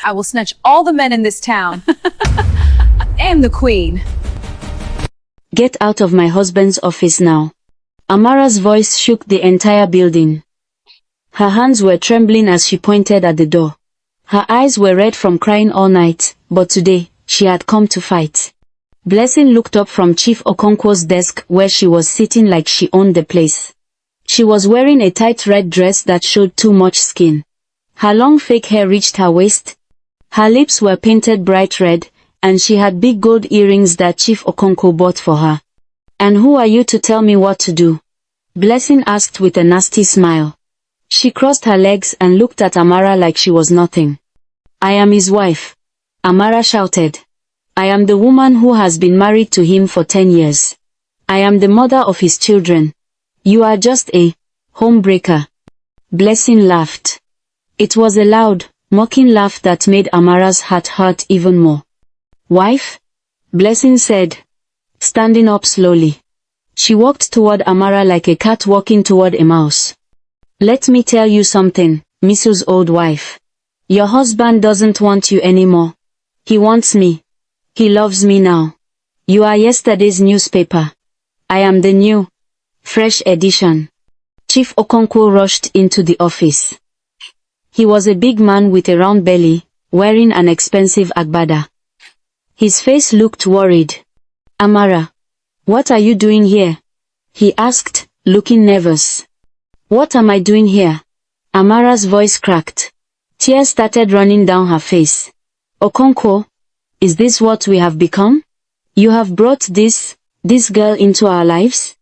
I will snatch all the men in this town. I am the queen. Get out of my husband's office now. Amara's voice shook the entire building. Her hands were trembling as she pointed at the door. Her eyes were red from crying all night, but today, she had come to fight. Blessing looked up from Chief Okonkwo's desk where she was sitting like she owned the place. She was wearing a tight red dress that showed too much skin. Her long fake hair reached her waist. Her lips were painted bright red, and she had big gold earrings that Chief Okonkwo bought for her. And who are you to tell me what to do? Blessing asked with a nasty smile. She crossed her legs and looked at Amara like she was nothing. I am his wife. Amara shouted. I am the woman who has been married to him for 10 years. I am the mother of his children. You are just a homebreaker. Blessing laughed. It was a loud, mocking laugh that made Amara's heart hurt even more. Wife? Blessing said, standing up slowly. She walked toward Amara like a cat walking toward a mouse. Let me tell you something, Mrs. Old Wife. Your husband doesn't want you anymore. He wants me. He loves me now. You are yesterday's newspaper. I am the new, fresh edition. Chief Okonkwo rushed into the office. He was a big man with a round belly, wearing an expensive agbada. His face looked worried. Amara, what are you doing here? He asked, looking nervous. What am I doing here? Amara's voice cracked. Tears started running down her face. Okonkwo, is this what we have become? You have brought this girl into our lives?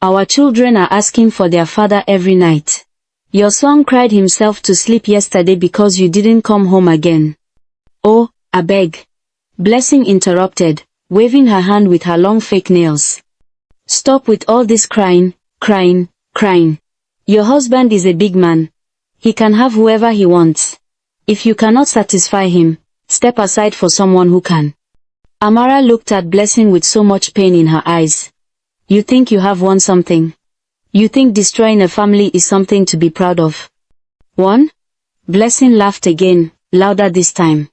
Our children are asking for their father every night. Your son cried himself to sleep yesterday because you didn't come home again. Oh, I beg. Blessing interrupted, waving her hand with her long fake nails. Stop with all this crying. Your husband is a big man. He can have whoever he wants. If you cannot satisfy him, step aside for someone who can. Amara looked at Blessing with so much pain in her eyes. You think you have won something? You think destroying a family is something to be proud of? Won? Blessing laughed again, louder this time.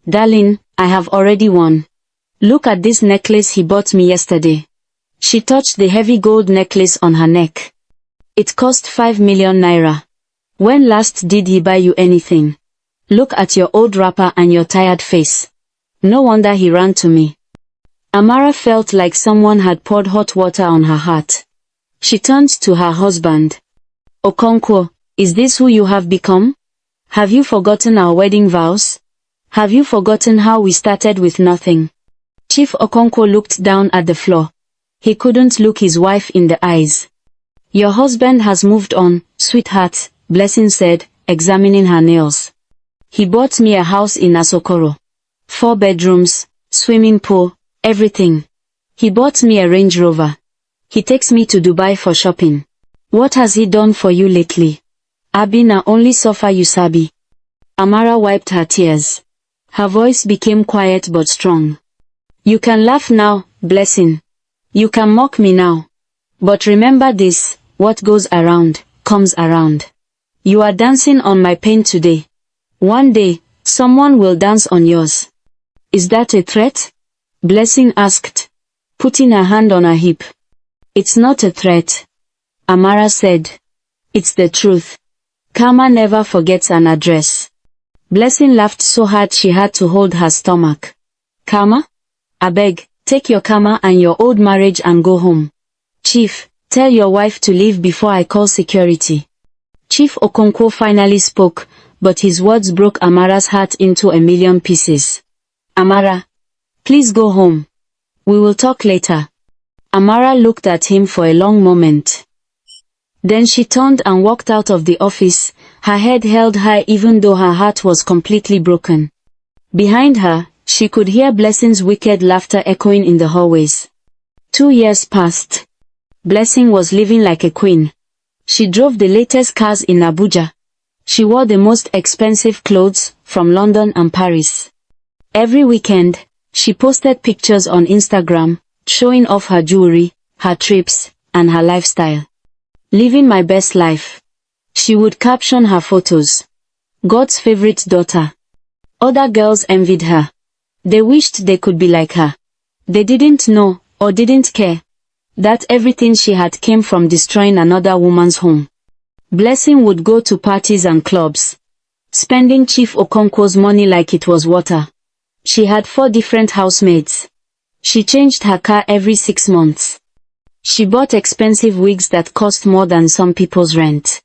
Darling, I have already won. Look at this necklace he bought me yesterday. She touched the heavy gold necklace on her neck. It cost 5 million naira. When last did he buy you anything? Look at your old wrapper and your tired face. No wonder he ran to me. Amara felt like someone had poured hot water on her heart. She turned to her husband. Okonkwo, is this who you have become? Have you forgotten our wedding vows? Have you forgotten how we started with nothing? Chief Okonkwo looked down at the floor. He couldn't look his wife in the eyes. Your husband has moved on, sweetheart, Blessing said, examining her nails. He bought me a house in Asokoro. 4 bedrooms, swimming pool, everything. He bought me a Range Rover. He takes me to Dubai for shopping. What has he done for you lately? Abi na only suffer you sabi. Amara wiped her tears. Her voice became quiet but strong. You can laugh now, Blessing. You can mock me now. But remember this, what goes around, comes around. You are dancing on my pain today. One day, someone will dance on yours. Is that a threat? Blessing asked, putting her hand on her hip. It's not a threat, Amara said. It's the truth. Karma never forgets an address. Blessing laughed so hard she had to hold her stomach. Karma? Abeg, take your karma and your old marriage and go home. Chief, tell your wife to leave before I call security. Chief Okonkwo finally spoke, but his words broke Amara's heart into a million pieces. Amara, please go home. We will talk later. Amara looked at him for a long moment. Then she turned and walked out of the office, her head held high even though her heart was completely broken. Behind her, she could hear Blessing's wicked laughter echoing in the hallways. 2 years passed. Blessing was living like a queen. She drove the latest cars in Abuja. She wore the most expensive clothes from London and Paris. Every weekend, she posted pictures on Instagram, showing off her jewelry, her trips, and her lifestyle. Living my best life. She would caption her photos. God's favorite daughter. Other girls envied her. They wished they could be like her. They didn't know, or didn't care, that everything she had came from destroying another woman's home. Blessing would go to parties and clubs, spending Chief Okonkwo's money like it was water. She had 4 different housemates. She changed her car every 6 months. She bought expensive wigs that cost more than some people's rent.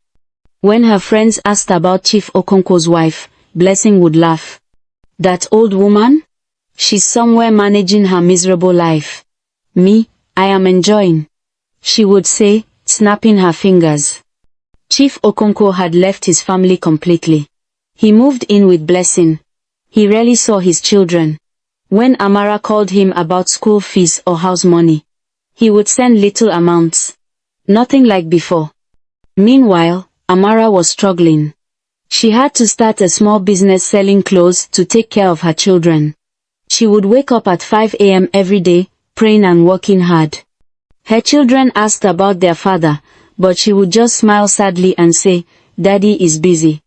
When her friends asked about Chief Okonkwo's wife, Blessing would laugh. That old woman? She's somewhere managing her miserable life. Me, I am enjoying, she would say, snapping her fingers. Chief Okonkwo had left his family completely. He moved in with Blessing. He rarely saw his children. When Amara called him about school fees or house money, he would send little amounts. Nothing like before. Meanwhile, Amara was struggling. She had to start a small business selling clothes to take care of her children. She would wake up at 5 a.m. every day, praying and working hard. Her children asked about their father, but she would just smile sadly and say, "Daddy is busy."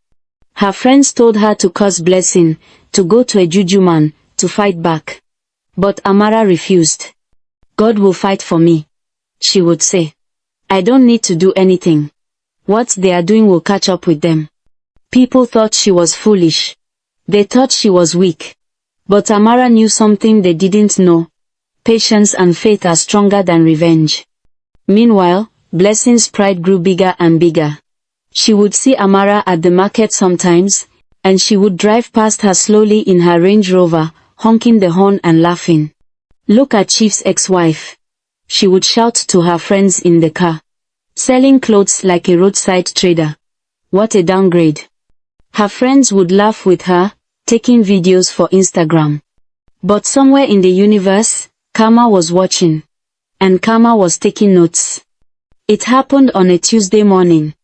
Her friends told her to curse Blessing, to go to a juju man, to fight back. But Amara refused. "God will fight for me," she would say. "I don't need to do anything. What they are doing will catch up with them." People thought she was foolish. They thought she was weak. But Amara knew something they didn't know. Patience and faith are stronger than revenge. Meanwhile, Blessing's pride grew bigger and bigger. She would see Amara at the market sometimes, and she would drive past her slowly in her Range Rover, honking the horn and laughing. "Look at Chief's ex-wife," she would shout to her friends in the car. "Selling clothes like a roadside trader. What a downgrade." Her friends would laugh with her, taking videos for Instagram. But somewhere in the universe, Karma was watching. And Karma was taking notes. It happened on a Tuesday morning.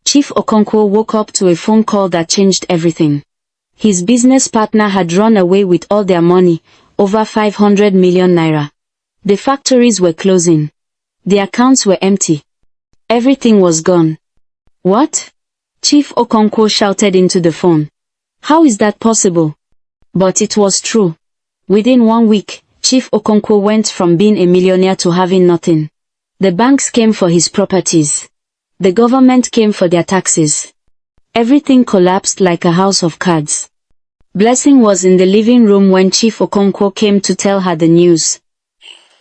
Chief Okonkwo woke up to a phone call that changed everything. His business partner had run away with all their money, over 500 million naira. The factories were closing. The accounts were empty. Everything was gone. "What?" Chief Okonkwo shouted into the phone. "How is that possible?" But it was true. Within 1 week, Chief Okonkwo went from being a millionaire to having nothing. The banks came for his properties. The government came for their taxes. Everything collapsed like a house of cards. Blessing was in the living room when Chief Okonkwo came to tell her the news.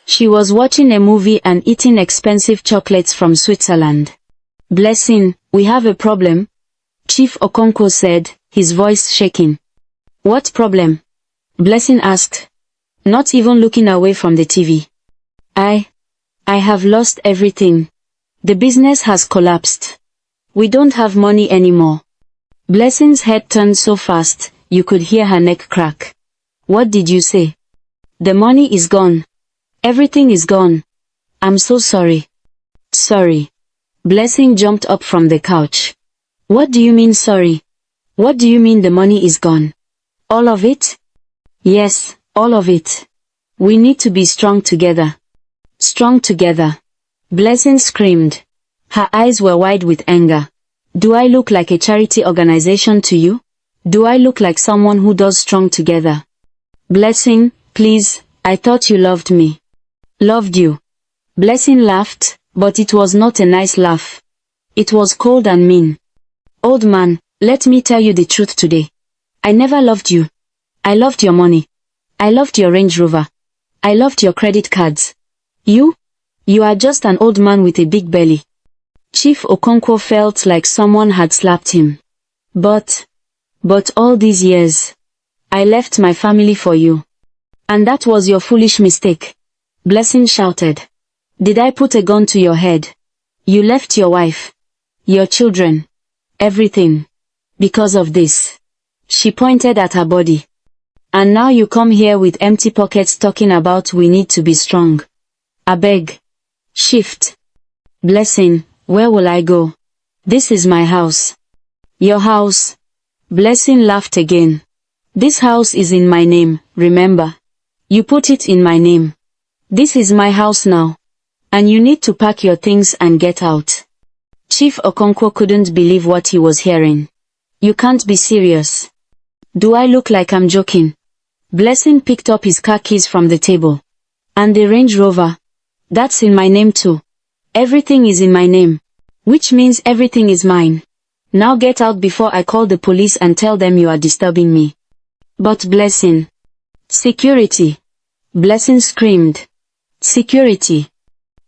She was watching a movie and eating expensive chocolates from Switzerland. "Blessing, we have a problem," Chief Okonkwo said, his voice shaking. "What problem?" Blessing asked, not even looking away from the TV. I have lost everything. The business has collapsed. We don't have money anymore." Blessing's head turned so fast, you could hear her neck crack. "What did you say?" "The money is gone. Everything is gone. I'm so sorry." "Sorry." Blessing jumped up from the couch. "What do you mean sorry? What do you mean the money is gone? All of it?" "Yes, all of it. We need to be strong together." "Strong together?" Blessing screamed. Her eyes were wide with anger. "Do I look like a charity organization to you? Do I look like someone who does strong together?" "Blessing, please, I thought you loved me." "Loved you?" Blessing laughed, but it was not a nice laugh. It was cold and mean. "Old man, let me tell you the truth today. I never loved you. I loved your money. I loved your Range Rover. I loved your credit cards. You are just an old man with a big belly." Chief Okonkwo felt like someone had slapped him. But all these years, I left my family for you. And that was your foolish mistake," Blessing shouted. "Did I put a gun to your head? You left your wife, your children, everything. Because of this." She pointed at her body. "And now you come here with empty pockets talking about we need to be strong. Abeg. Shift." "Blessing, where will I go? This is my house." "Your house?" Blessing laughed again. "This house is in my name, remember? You put it in my name. This is my house now. And you need to pack your things and get out." Chief Okonkwo couldn't believe what he was hearing. "You can't be serious." Do I look like I'm joking? Blessing picked up his car keys from the table. And the Range Rover. That's in my name too. Everything is in my name. Which means everything is mine. Now get out before I call the police and tell them you are disturbing me. But Blessing. Security. Blessing screamed. Security.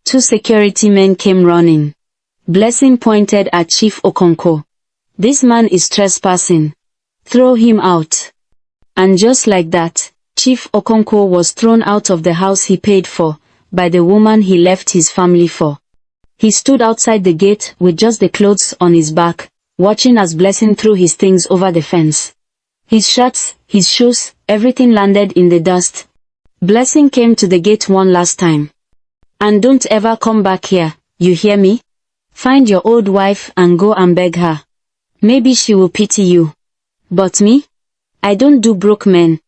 2 security men came running. Blessing pointed at Chief Okono. This man is trespassing. Throw him out. And just like that, Chief Okono was thrown out of the house he paid for, by the woman he left his family for. He stood outside the gate with just the clothes on his back, watching as Blessing threw his things over the fence. His shirts, his shoes, everything landed in the dust. Blessing came to the gate one last time. And don't ever come back here, you hear me? Find your old wife and go and beg her. Maybe she will pity you. But me? I don't do broke men.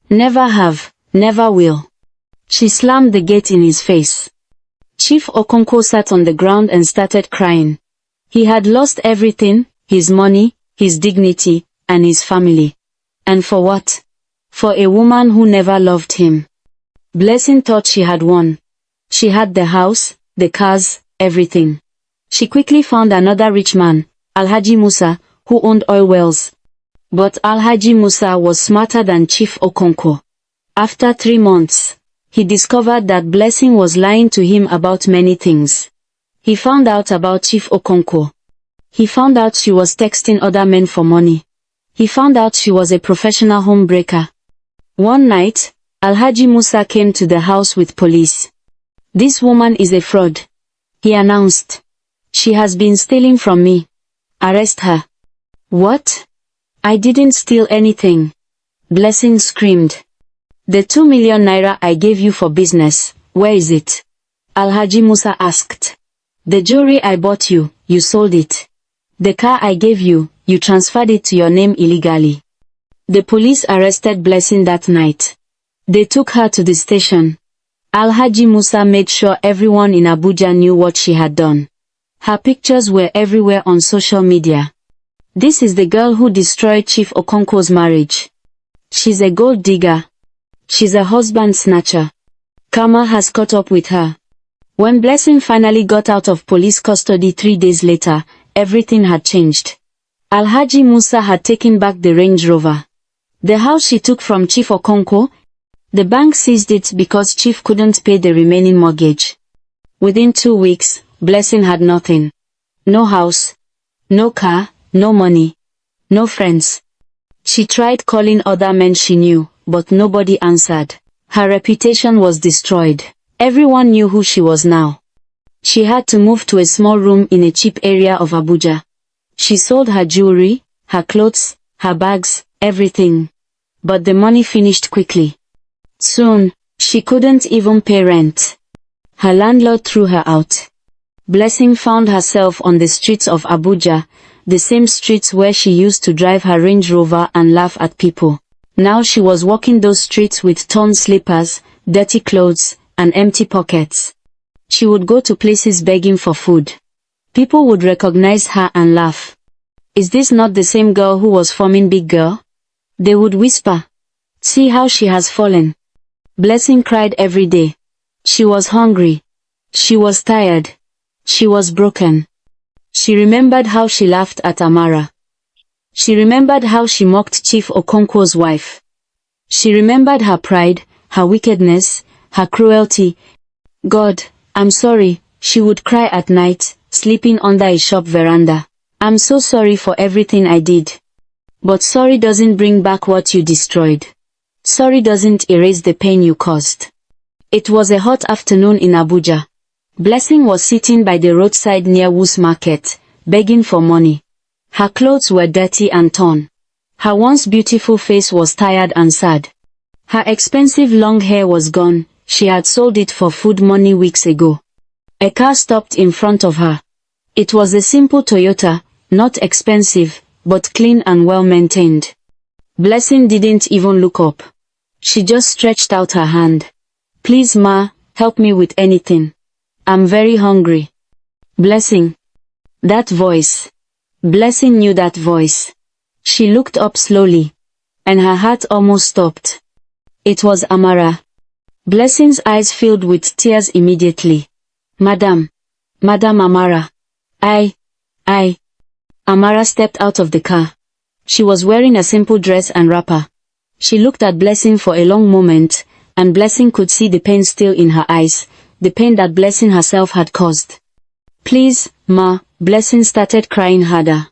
Never have, never will. She slammed the gate in his face. Chief Okono sat on the ground and started crying. He had lost everything, his money, his dignity, and his family. And for what? For a woman who never loved him. Blessing thought she had won. She had the house, the cars, everything. She quickly found another rich man, Alhaji Musa, who owned oil wells. But Alhaji Musa was smarter than Chief Okono. After 3 months, he discovered that Blessing was lying to him about many things. He found out about Chief Okono. He found out she was texting other men for money. He found out she was a professional homebreaker. One night, Alhaji Musa came to the house with police. This woman is a fraud, he announced. She has been stealing from me. Arrest her. What? I didn't steal anything. Blessing screamed. The 2 million naira I gave you for business, where is it? Alhaji Musa asked. The jewelry I bought you, you sold it. The car I gave you, you transferred it to your name illegally. The police arrested Blessing that night. They took her to the station. Alhaji Musa made sure everyone in Abuja knew what she had done. Her pictures were everywhere on social media. This is the girl who destroyed Chief Okono's marriage. She's a gold digger. She's a husband snatcher. Karma has caught up with her. When Blessing finally got out of police custody 3 days later, everything had changed. Alhaji Musa had taken back the Range Rover. The house she took from Chief Okono, the bank seized it because Chief couldn't pay the remaining mortgage. Within 2 weeks, Blessing had nothing. No house, no car, no money, no friends. She tried calling other men she knew, but nobody answered. Her reputation was destroyed. Everyone knew who she was now. She had to move to a small room in a cheap area of Abuja. She sold her jewelry, her clothes, her bags, everything. But the money finished quickly. Soon, she couldn't even pay rent. Her landlord threw her out. Blessing found herself on the streets of Abuja, the same streets where she used to drive her Range Rover and laugh at people. Now she was walking those streets with torn slippers, dirty clothes, and empty pockets. She would go to places begging for food. People would recognize her and laugh. Is this not the same girl who was forming Big Girl? They would whisper. See how she has fallen. Blessing cried every day. She was hungry. She was tired. She was broken. She remembered how she laughed at Amara. She remembered how she mocked Chief Okono's wife. She remembered her pride, her wickedness, her cruelty. God, I'm sorry, she would cry at night, sleeping under a shop veranda. I'm so sorry for everything I did. But sorry doesn't bring back what you destroyed. Sorry doesn't erase the pain you caused. It was a hot afternoon in Abuja. Blessing was sitting by the roadside near Woos Market, begging for money. Her clothes were dirty and torn. Her once beautiful face was tired and sad. Her expensive long hair was gone, she had sold it for food money weeks ago. A car stopped in front of her. It was a simple Toyota, not expensive, but clean and well maintained. Blessing didn't even look up. She just stretched out her hand. Please ma, help me with anything. I'm very hungry. Blessing. That voice. Blessing knew that voice. She looked up slowly. and her heart almost stopped. It was Amara. Blessing's eyes filled with tears immediately. Madam Amara. I. Amara stepped out of the car. She was wearing a simple dress and wrapper. She looked at Blessing for a long moment, and Blessing could see the pain still in her eyes, the pain that Blessing herself had caused. Please, Ma, Blessing started crying harder.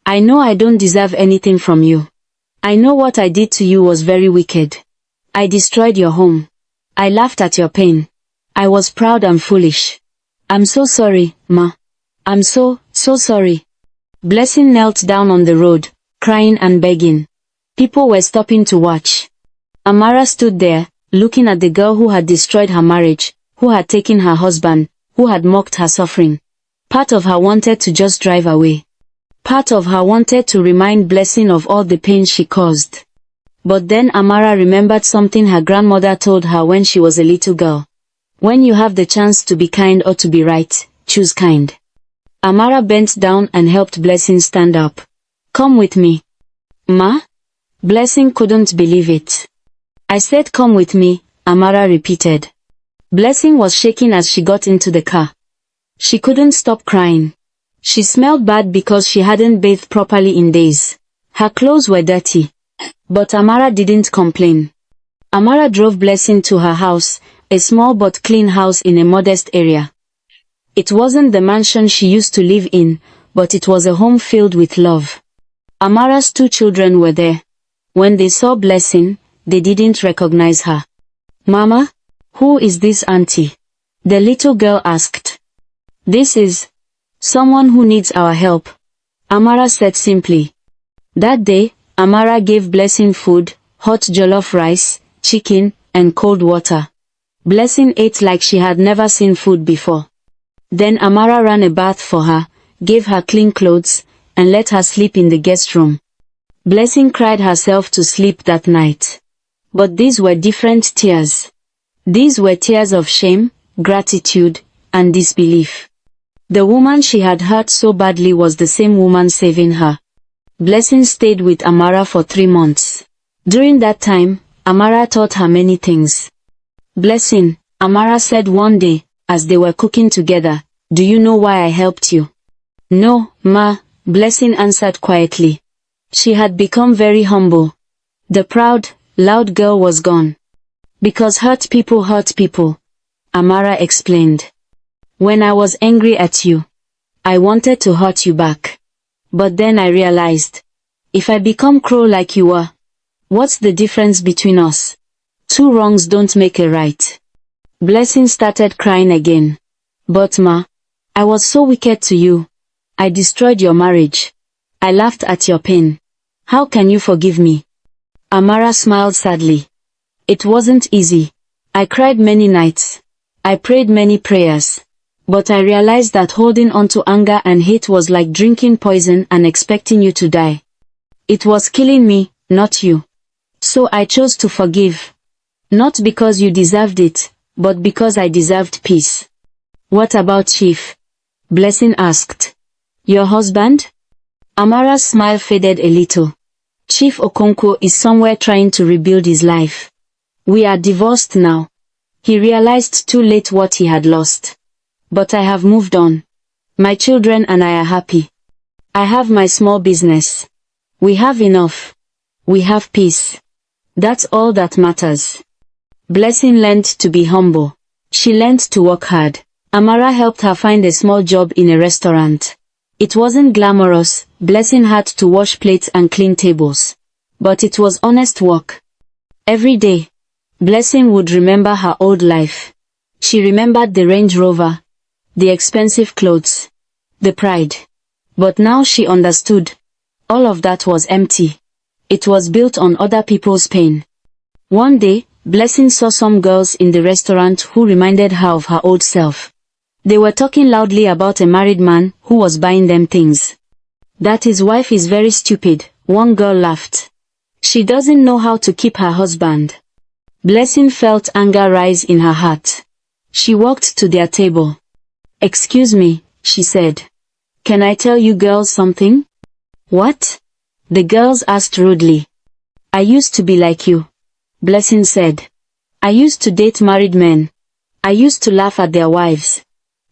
I know I don't deserve anything from you. I know what I did to you was very wicked. I destroyed your home. I laughed at your pain. I was proud and foolish. I'm so sorry, Ma. I'm so sorry. Blessing knelt down on the road, crying and begging. People were stopping to watch. Amara stood there, looking at the girl who had destroyed her marriage, who had taken her husband, who had mocked her suffering. Part of her wanted to just drive away. Part of her wanted to remind Blessing of all the pain she caused. But then Amara remembered something her grandmother told her when she was a little girl. When you have the chance to be kind or to be right, choose kind. Amara bent down and helped Blessing stand up. Come with me. Ma? Blessing couldn't believe it. I said come with me, Amara repeated. Blessing was shaking as she got into the car. She couldn't stop crying. She smelled bad because she hadn't bathed properly in days. Her clothes were dirty. But Amara didn't complain. Amara drove Blessing to her house, a small but clean house in a modest area. It wasn't the mansion she used to live in, but it was a home filled with love. Amara's 2 children were there. When they saw Blessing, they didn't recognize her. Mama? Who is this auntie? The little girl asked. This is someone who needs our help, Amara said simply. That day, Amara gave Blessing food, hot jollof rice, chicken, and cold water. Blessing ate like she had never seen food before. Then Amara ran a bath for her, gave her clean clothes, and let her sleep in the guest room. Blessing cried herself to sleep that night. But these were different tears. These were tears of shame, gratitude, and disbelief. The woman she had hurt so badly was the same woman saving her. Blessing stayed with Amara for 3 months. During that time, Amara taught her many things. Blessing, Amara said one day, as they were cooking together, do you know why I helped you? No, Ma, Blessing answered quietly. She had become very humble. The proud, loud girl was gone. Because hurt people, Amara explained. When I was angry at you, I wanted to hurt you back. But then I realized, if I become cruel like you were, what's the difference between us? 2 wrongs don't make a right. Blessing started crying again. But Ma, I was so wicked to you. I destroyed your marriage. I laughed at your pain. How can you forgive me? Amara smiled sadly. It wasn't easy. I cried many nights. I prayed many prayers. But I realized that holding on to anger and hate was like drinking poison and expecting you to die. It was killing me, not you. So I chose to forgive. Not because you deserved it, but because I deserved peace. What about Chief? Blessing asked. Your husband? Amara's smile faded a little. Chief Okono is somewhere trying to rebuild his life. We are divorced now. He realized too late what he had lost. But I have moved on. My children and I are happy. I have my small business. We have enough. We have peace. That's all that matters. Blessing learned to be humble. She learned to work hard. Amara helped her find a small job in a restaurant. It wasn't glamorous. Blessing had to wash plates and clean tables. But it was honest work. Every day, Blessing would remember her old life. She remembered the Range Rover, the expensive clothes, the pride. But now she understood. All of that was empty. It was built on other people's pain. One day, Blessing saw some girls in the restaurant who reminded her of her old self. They were talking loudly about a married man who was buying them things. That his wife is very stupid, one girl laughed. She doesn't know how to keep her husband. Blessing felt anger rise in her heart. She walked to their table. Excuse me, she said. Can I tell you girls something? What? The girls asked rudely. I used to be like you, Blessing said. I used to date married men. I used to laugh at their wives.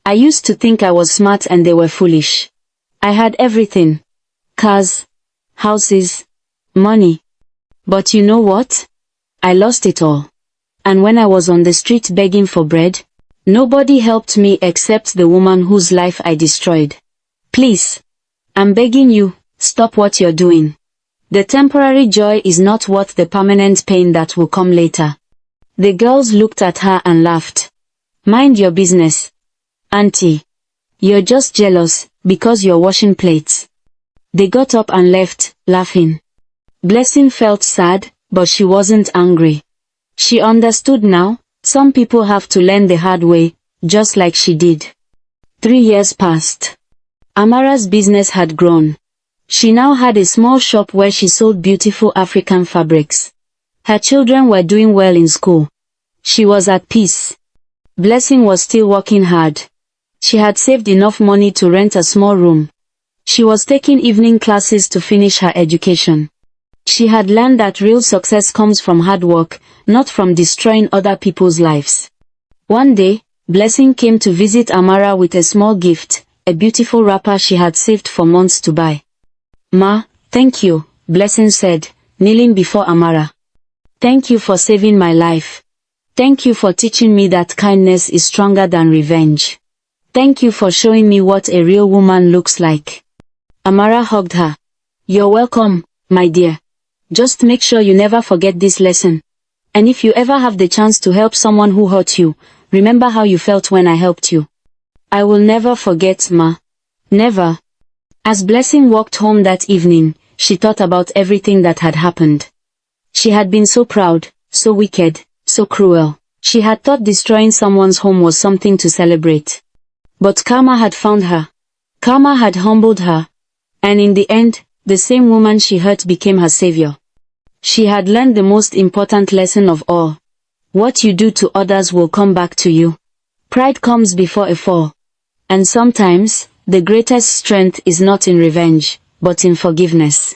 I used to think I was smart and they were foolish. I had everything. Cars, houses, money. But you know what? I lost it all. And when I was on the street begging for bread, nobody helped me except the woman whose life I destroyed. Please, I'm begging you, stop what you're doing. The temporary joy is not worth the permanent pain that will come later. The girls looked at her and laughed. Mind your business, Auntie. You're just jealous because you're washing plates. They got up and left, laughing. Blessing felt sad, but she wasn't angry. She understood now, some people have to learn the hard way, just like she did. 3 years passed. Amara's business had grown. She now had a small shop where she sold beautiful African fabrics. Her children were doing well in school. She was at peace. Blessing was still working hard. She had saved enough money to rent a small room. She was taking evening classes to finish her education. She had learned that real success comes from hard work, not from destroying other people's lives. One day, Blessing came to visit Amara with a small gift, a beautiful wrapper she had saved for months to buy. Ma, thank you, Blessing said, kneeling before Amara. Thank you for saving my life. Thank you for teaching me that kindness is stronger than revenge. Thank you for showing me what a real woman looks like. Amara hugged her. You're welcome, my dear. Just make sure you never forget this lesson. And if you ever have the chance to help someone who hurt you, remember how you felt when I helped you. I will never forget, Ma. Never. As Blessing walked home that evening, she thought about everything that had happened. She had been so proud, so wicked, so cruel. She had thought destroying someone's home was something to celebrate. But karma had found her. Karma had humbled her. And in the end, the same woman she hurt became her savior. She had learned the most important lesson of all. What you do to others will come back to you. Pride comes before a fall. And sometimes, the greatest strength is not in revenge, but in forgiveness.